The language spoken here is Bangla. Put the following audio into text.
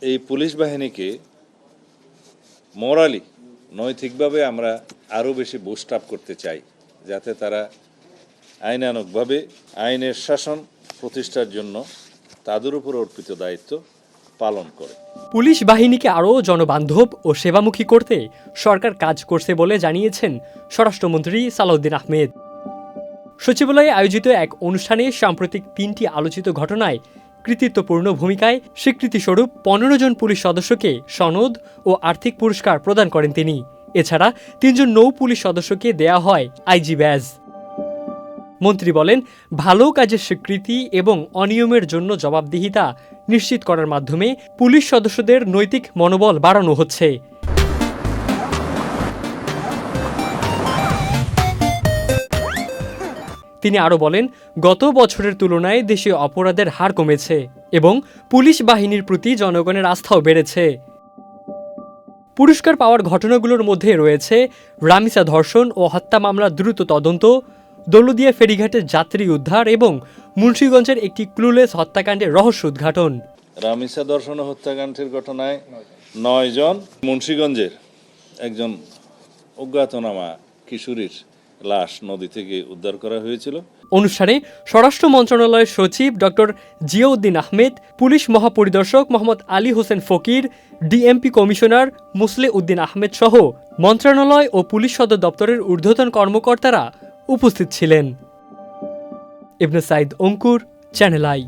এই পুলিশ বাহিনীকে মোরালি নৈতিকভাবে আমরা আরও বেশি বুস্ট আপ করতে চাই, যাতে তারা আইনানুগভাবে আইনের শাসন প্রতিষ্ঠার জন্য তাদের উপর অর্পিত দায়িত্ব পালন করে। পুলিশ বাহিনীকে আরও জনবান্ধব ও সেবামুখী করতে সরকার কাজ করছে বলে জানিয়েছেন স্বরাষ্ট্রমন্ত্রী সালাউদ্দিন আহমেদ। সচিবালয়ে আয়োজিত এক অনুষ্ঠানে সাম্প্রতিক 3টি আলোচিত ঘটনায় কৃতিত্বপূর্ণ ভূমিকায় স্বীকৃতিস্বরূপ 15 জন পুলিশ সদস্যকে সনদ ও আর্থিক পুরস্কার প্রদান করেন তিনি। এছাড়া 3 জন নৌ পুলিশ সদস্যকে দেয়া হয় আইজি ব্যাজ। মন্ত্রী বলেন, ভালো কাজের স্বীকৃতি এবং অনিয়মের জন্য জবাবদিহিতা নিশ্চিত করার মাধ্যমে পুলিশ সদস্যদের নৈতিক মনোবল বাড়ানো হচ্ছে। তিনি আরও বলেন, গত বছরের তুলনায় দেশে অপরাধের হার কমেছে এবং পুলিশ বাহিনীর প্রতি জনগণের আস্থাও বেড়েছে। পুরস্কার পাওয়ার ঘটনাগুলোর মধ্যে রয়েছে রামিসা ধর্ষণ ও হত্যা মামলার দ্রুত তদন্ত, দৌলতদিয়া ফেরিঘাটের যাত্রী উদ্ধার এবং মুন্সিগঞ্জের একটি ক্লুলেস হত্যাকাণ্ডের রহস্য উদ্ঘাটন। রামিসা ধর্ষণ ও হত্যাকাণ্ডের ঘটনায় 9 জন, মুন্সিগঞ্জের একজন অজ্ঞাতনামা কিশোরীর লাশ নদী থেকে উদ্ধার করা হয়েছিল। অনুষ্ঠানে স্বরাষ্ট্র মন্ত্রণালয়ের সচিব ডক্টর জিয়াউদ্দিন আহমেদ, পুলিশ মহাপরিদর্শক মোহাম্মদ আলী হোসেন ফকির, ডিএমপি কমিশনার মুসলে উদ্দিন আহমেদ সহ মন্ত্রণালয় ও পুলিশ সদর দপ্তরের ঊর্ধ্বতন কর্মকর্তারা উপস্থিত ছিলেন। ইবনে সাইদ অঙ্কুর, চ্যানেল আই।